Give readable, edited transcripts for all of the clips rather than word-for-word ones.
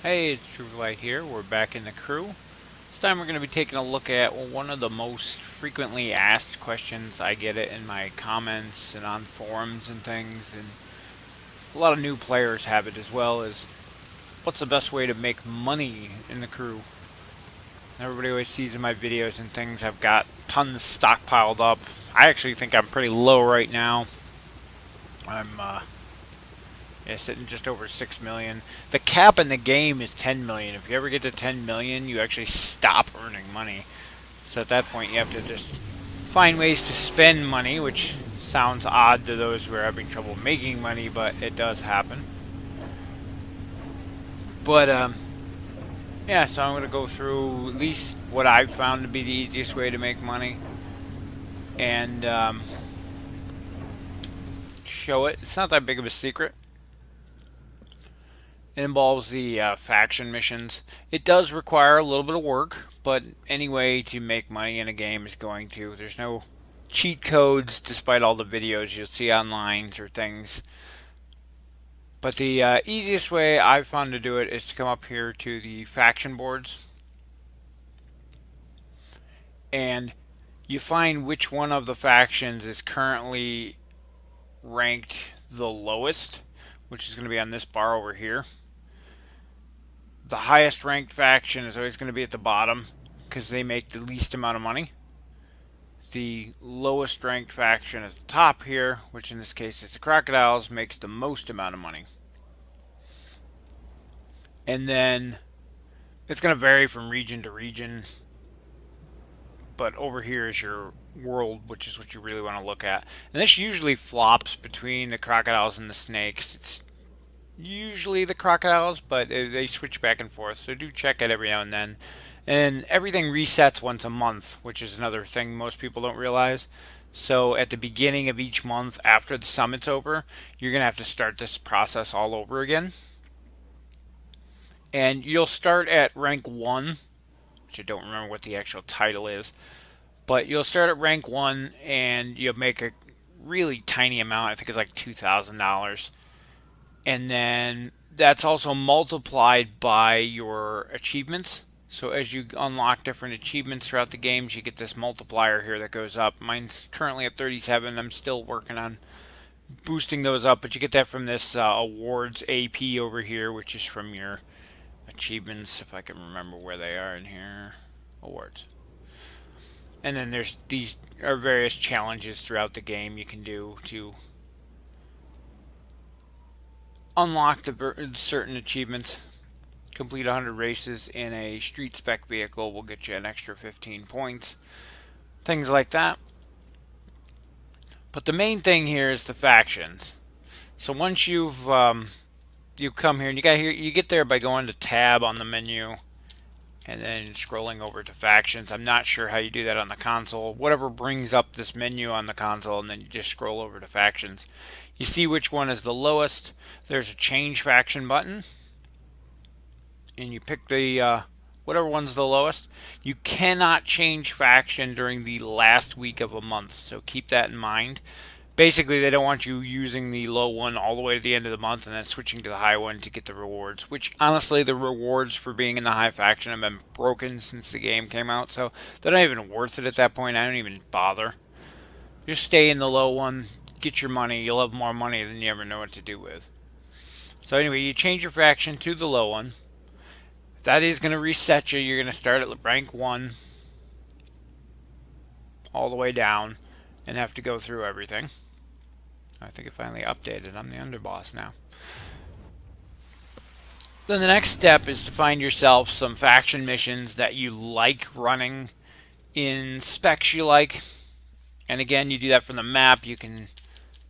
Hey, it's Trueflight here. We're back in the crew. This time we're going to be taking a look at one of the most frequently asked questions. I get it in my comments and on forums and things, and a lot of new players have it as well, is what's the best way to make money in the crew? Everybody always sees in my videos and things I've got tons stockpiled up. I actually think I'm pretty low right now. I'm Yeah, sitting just over 6 million. The cap in the game is 10 million. If you ever get to 10 million, you actually stop earning money. So at that point, you have to just find ways to spend money, which sounds odd to those who are having trouble making money, but it does happen. But yeah, so I'm going to go through at least what I've found to be the easiest way to make money and show it. It's not that big of a secret. It involves the faction missions. It does require a little bit of work, but any way to make money in a game is going to. There's no cheat codes, despite all the videos you'll see online or things. But the easiest way I've found to do it is to come up here to the faction boards, and you find which one of the factions is currently ranked the lowest, which is going to be on this bar over here. The highest ranked faction is always going to be at the bottom because they make the least amount of money. The lowest ranked faction at the top here, which in this case is the Crocodiles, makes the most amount of money. And then it's going to vary from region to region, but over here is your world, which is what you really want to look at. And this usually flops between the Crocodiles and the Snakes. It's usually the Crocodiles, but they switch back and forth, so do check it every now and then. And everything resets once a month, which is another thing most people don't realize. So at the beginning of each month after the summit's over, you're going to have to start this process all over again. And you'll start at rank 1, which I don't remember what the actual title is, but you'll start at rank 1 and you'll make a really tiny amount. I think it's like $2,000. And then that's also multiplied by your achievements. So as you unlock different achievements throughout the games, you get this multiplier here that goes up. Mine's currently at 37. I'm still working on boosting those up, but you get that from this awards AP over here, which is from your achievements, if I can remember where they are in here. Awards. And then there's these are various challenges throughout the game you can do to unlock the certain achievements. Complete 100 races in a street spec vehicle will get you an extra 15 points. Things like that. But the main thing here is the factions. So once you come here and you get there by going to tab on the menu and then scrolling over to factions. I'm not sure how you do that on the console. Whatever brings up this menu on the console, and then you just scroll over to factions. You see which one is the lowest. There's a change faction button, and you pick the whatever one's the lowest. You cannot change faction during the last week of a month, so keep that in mind. Basically, they don't want you using the low one all the way to the end of the month and then switching to the high one to get the rewards. Which, honestly, the rewards for being in the high faction have been broken since the game came out, so they're not even worth it at that point. I don't even bother. Just stay in the low one, get your money. You'll have more money than you ever know what to do with. So anyway, you change your faction to the low one. That is going to reset you. You're going to start at rank 1 all the way down and have to go through everything. I think it finally updated. I'm the underboss now. Then the next step is to find yourself some faction missions that you like running in specs you like. And again, you do that from the map. You can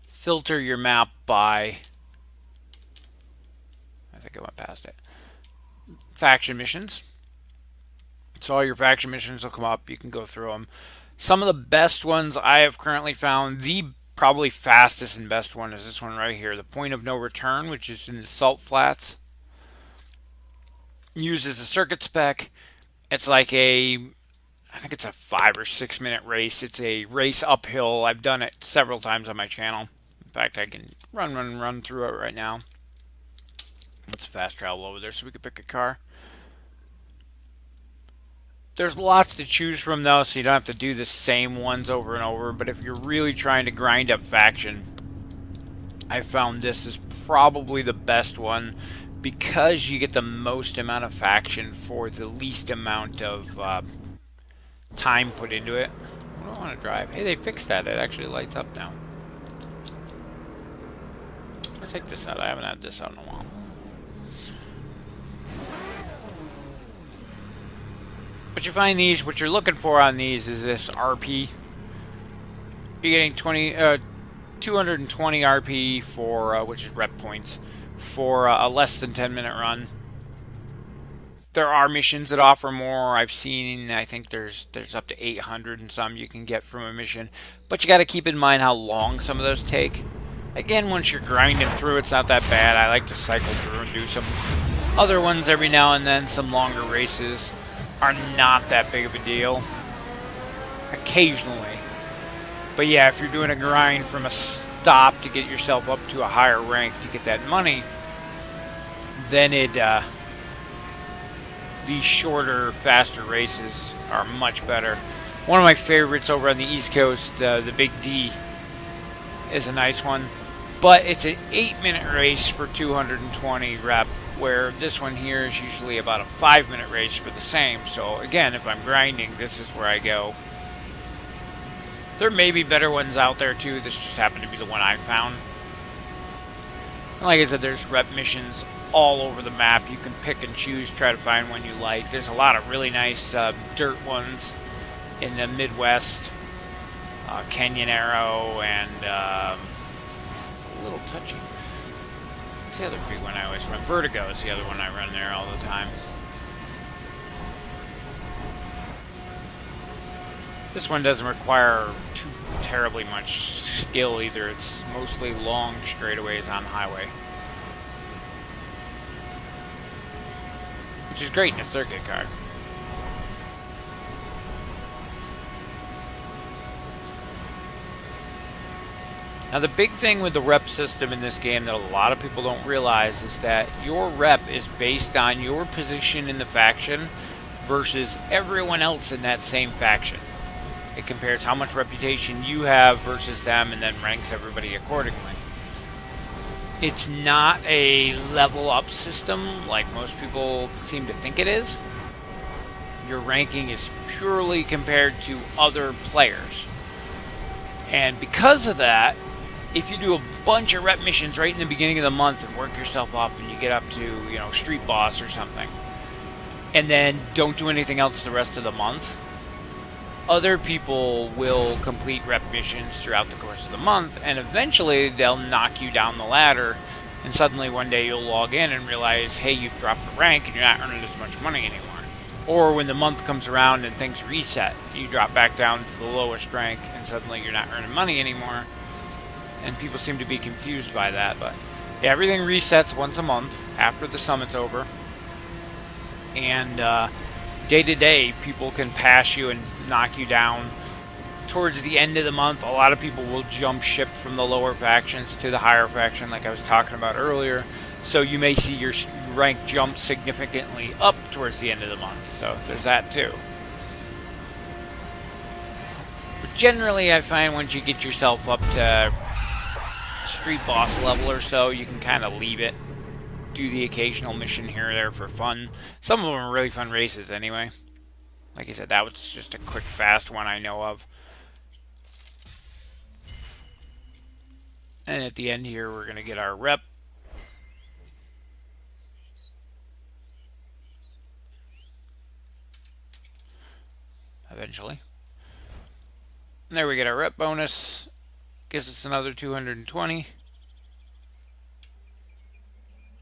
filter your map by, I think I went past it, faction missions. So all your faction missions will come up. You can go through them. Some of the best ones I have currently found, the probably fastest and best one is this one right here, the Point of No Return, which is in the Salt Flats. Uses a circuit spec. It's like I think it's a 5 or 6 minute race. It's a race uphill. I've done it several times on my channel. In fact, I can run through it right now. It's fast travel over there, so we could pick a car. There's lots to choose from though, so you don't have to do the same ones over and over. But if you're really trying to grind up faction, I found this is probably the best one because you get the most amount of faction for the least amount of time put into it. I don't want to drive. Hey, they fixed that. It actually lights up now. Let's take this out. I haven't had this out in a while. But you find these, what you're looking for on these is this RP. You're getting 220 RP for, which is rep points, for a less than 10-minute run. There are missions that offer more. I've seen, I think there's up to 800 and some you can get from a mission. But you got to keep in mind how long some of those take. Again, once you're grinding through, it's not that bad. I like to cycle through and do some other ones every now and then. Some longer races are not that big of a deal. Occasionally. But yeah, if you're doing a grind from a stop to get yourself up to a higher rank to get that money, then these shorter, faster races are much better. One of my favorites over on the East Coast, the Big D, is a nice one. But it's an 8-minute race for 220 rep, where this one here is usually about a 5-minute race for the same. So again, if I'm grinding, this is where I go. There may be better ones out there too. This just happened to be the one I found. And like I said, there's rep missions all over the map. You can pick and choose, try to find one you like. There's a lot of really nice dirt ones in the Midwest. Canyon Arrow and it's a little touchy. What's the other big one I always run? Vertigo is the other one I run there all the time. This one doesn't require too terribly much skill either. It's mostly long straightaways on highway, which is great in a circuit car. Now the big thing with the rep system in this game that a lot of people don't realize is that your rep is based on your position in the faction versus everyone else in that same faction. It compares how much reputation you have versus them and then ranks everybody accordingly. It's not a level up system like most people seem to think it is. Your ranking is purely compared to other players. And because of that, if you do a bunch of rep missions right in the beginning of the month and work yourself up and you get up to, you know, Street Boss or something, and then don't do anything else the rest of the month, other people will complete rep missions throughout the course of the month, and eventually they'll knock you down the ladder, and suddenly one day you'll log in and realize, hey, you've dropped a rank and you're not earning as much money anymore. Or when the month comes around and things reset, you drop back down to the lowest rank and suddenly you're not earning money anymore. And people seem to be confused by that, but yeah, everything resets once a month after the summit's over. And day to day, people can pass you and knock you down. Towards the end of the month, a lot of people will jump ship from the lower factions to the higher faction, like I was talking about earlier. So you may see your rank jump significantly up towards the end of the month. So there's that too. But generally, I find once you get yourself up to Street Boss level or so, you can kind of leave it. Do the occasional mission here or there for fun. Some of them are really fun races anyway. Like I said, that was just a quick, fast one I know of. And at the end here, we're going to get our rep. Eventually. And there we get our rep bonus. Gives us another 220.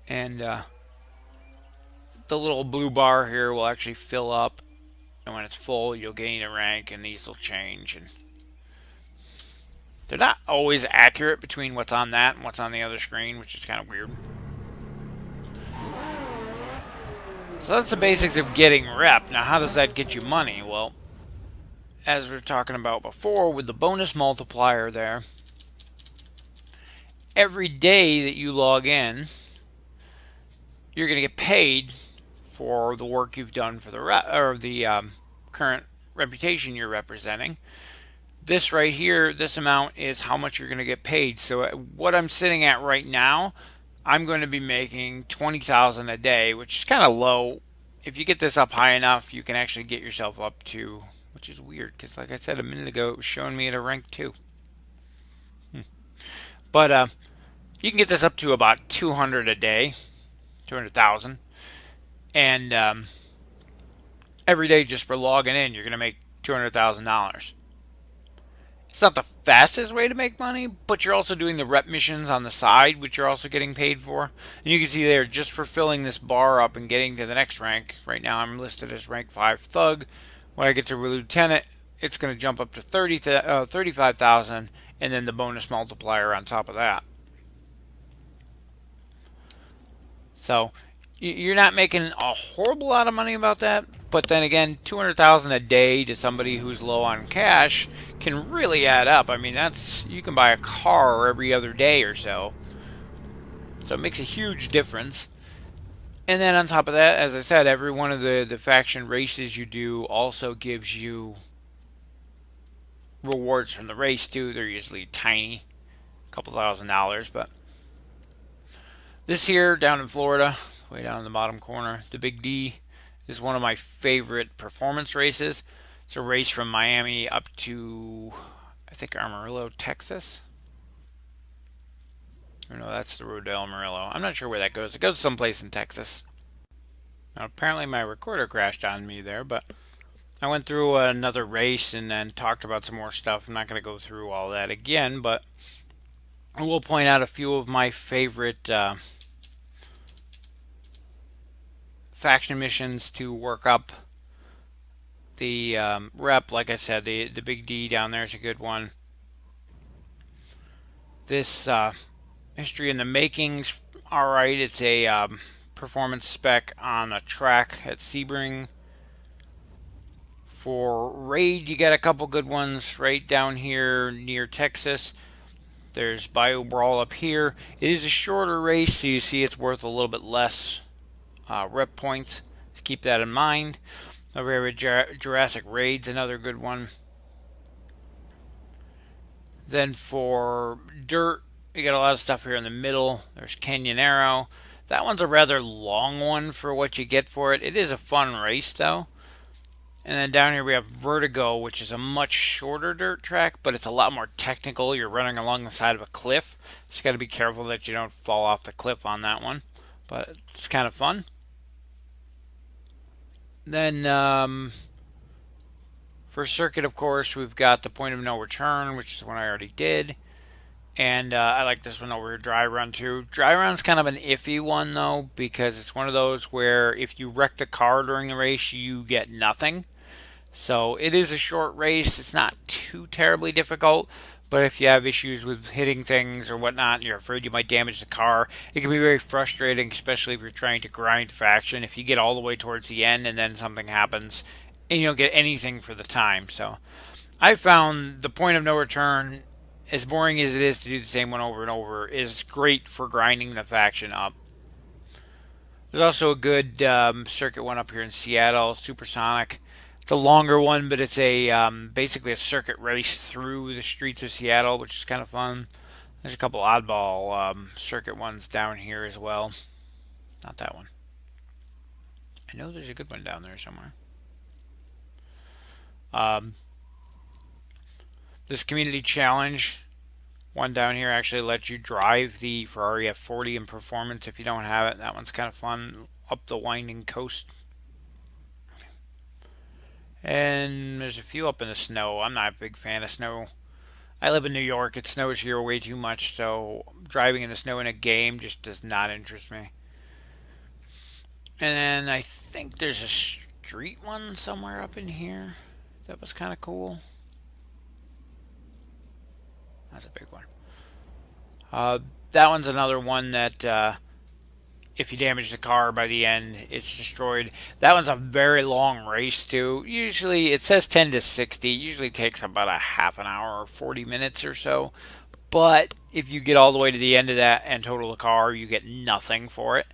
And the little blue bar here will actually fill up. And when it's full, you'll gain a rank, and these will change. And they're not always accurate between what's on that and what's on the other screen, which is kind of weird. So that's the basics of getting rep. Now, how does that get you money? Well, as we were talking about before, with the bonus multiplier there, every day that you log in, you're going to get paid for the work you've done for the current reputation you're representing. This right here, this amount is how much you're going to get paid. So what I'm sitting at right now, I'm going to be making 20,000 a day, which is kind of low. If you get this up high enough, you can actually get yourself up to, which is weird because like I said a minute ago, it was showing me at a rank 2. But you can get this up to about 200 a day, 200,000, and every day just for logging in, you're going to make $200,000. It's not the fastest way to make money, but you're also doing the rep missions on the side, which you're also getting paid for. And you can see there, just for filling this bar up and getting to the next rank. Right now, I'm listed as rank 5 thug. When I get to lieutenant, it's going to jump up to 35,000, and then the bonus multiplier on top of that. So you're not making a horrible lot of money about that, but then again, 200,000 a day to somebody who's low on cash can really add up. I mean, that's you can buy a car every other day or so. So it makes a huge difference. And then on top of that, as I said, every one of the faction races you do also gives you rewards from the race too. They're usually tiny, a couple $1,000, but this here down in Florida, way down in the bottom corner, the Big D is one of my favorite performance races. It's a race from Miami up to, I think, Amarillo, Texas. Or no, that's the road to Amarillo. I'm not sure where that goes. It goes someplace in Texas. Now, apparently my recorder crashed on me there, but I went through another race and then talked about some more stuff. I'm not going to go through all that again, but I will point out a few of my favorite faction missions to work up the rep. Like I said, the Big D down there is a good one. This history in the makings, all right. It's a performance spec on a track at Sebring. For raid, you got a couple good ones right down here near Texas. There's Bio Brawl up here. It is a shorter race, so you see it's worth a little bit less rep points. Keep that in mind. Over here with Jurassic Raid's another good one. Then for dirt, you got a lot of stuff here in the middle. There's Canyon Arrow. That one's a rather long one for what you get for it. It is a fun race though. And then down here we have Vertigo, which is a much shorter dirt track, but it's a lot more technical. You're running along the side of a cliff. Just got to be careful that you don't fall off the cliff on that one. But it's kind of fun. Then for circuit, of course, we've got the point of no return, which is one I already did. And I like this one over here, Dry Run too. Dry Run's kind of an iffy one though, because it's one of those where if you wreck the car during the race, you get nothing. So it is a short race. It's not too terribly difficult, but if you have issues with hitting things or whatnot, and you're afraid you might damage the car, it can be very frustrating, especially if you're trying to grind faction. If you get all the way towards the end and then something happens and you don't get anything for the time. So I found the point of no return, as boring as it is to do the same one over and over, is great for grinding the faction up. There's also a good circuit one up here in Seattle, Supersonic. It's a longer one, but it's a basically a circuit race through the streets of Seattle, which is kind of fun. There's a couple oddball circuit ones down here as well. Not that one. I know there's a good one down there somewhere. This community challenge one down here actually lets you drive the Ferrari F40 in performance if you don't have it. That one's kind of fun up the winding coast. And there's a few up in the snow. I'm not a big fan of snow. I live in New York. It snows here way too much, so driving in the snow in a game just does not interest me. And then I think there's a street one somewhere up in here. That was kind of cool. That's a big one. That one's another one that if you damage the car by the end, it's destroyed. That one's a very long race too. Usually it says 10 to 60. It usually takes about a half an hour or 40 minutes or so. But if you get all the way to the end of that and total the car, you get nothing for it.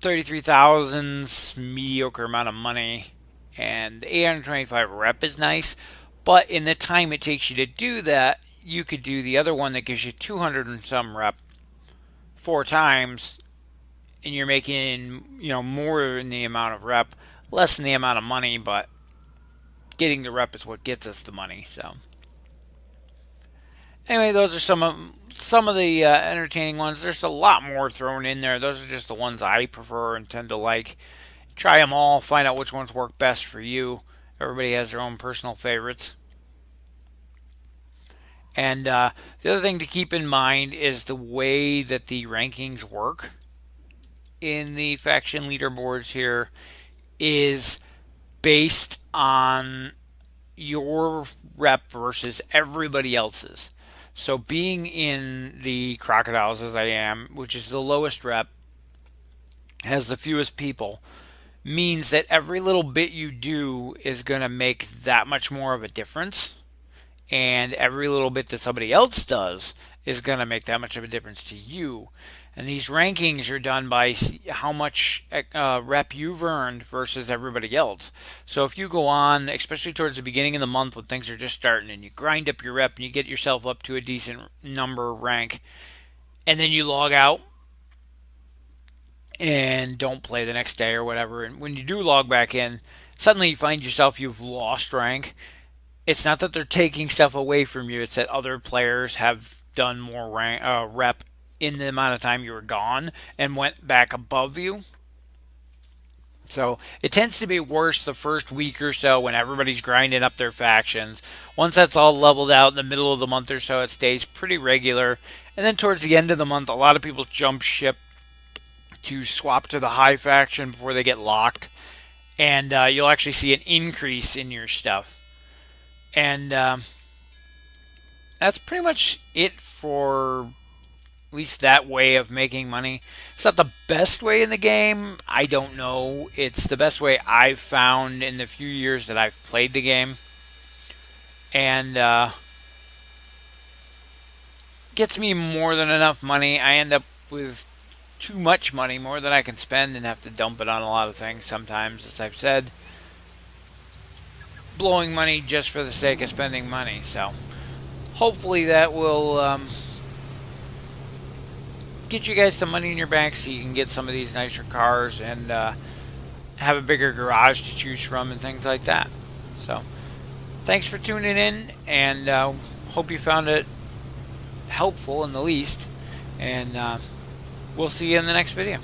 33,000's mediocre amount of money, and the 825 rep is nice. But in the time it takes you to do that, you could do the other one that gives you 200 and some rep 4 times, and you're making more in the amount of rep, less in the amount of money, but getting the rep is what gets us the money. So anyway, those are some of the entertaining ones. There's a lot more thrown in there. Those are just the ones I prefer and tend to like. Try them all, find out which ones work best for you. Everybody has their own personal favorites. And the other thing to keep in mind is the way that the rankings work in the faction leaderboards here is based on your rep versus everybody else's. So being in the crocodiles as I am, which is the lowest rep, has the fewest people, means that every little bit you do is going to make that much more of a difference. And every little bit that somebody else does is going to make that much of a difference to you. And these rankings are done by how much rep you've earned versus everybody else. So if you go on, especially towards the beginning of the month when things are just starting, and you grind up your rep and you get yourself up to a decent number rank, and then you log out and don't play the next day or whatever, and when you do log back in, suddenly you find yourself you've lost rank. It's not that they're taking stuff away from you, it's that other players have done more rep in the amount of time you were gone and went back above you. So it tends to be worse the first week or so when everybody's grinding up their factions. Once that's all leveled out in the middle of the month or so, it stays pretty regular. And then towards the end of the month, a lot of people jump ship to swap to the high faction before they get locked. And you'll actually see an increase in your stuff. And that's pretty much it for at least that way of making money. It's not the best way in the game. I don't know. It's the best way I've found in the few years that I've played the game. And gets me more than enough money. I end up with too much money, more than I can spend, and have to dump it on a lot of things sometimes, as I've said. Blowing money just for the sake of spending money. So hopefully that will get you guys some money in your bank so you can get some of these nicer cars and have a bigger garage to choose from and things like that. So thanks for tuning in, and hope you found it helpful in the least, and we'll see you in the next video.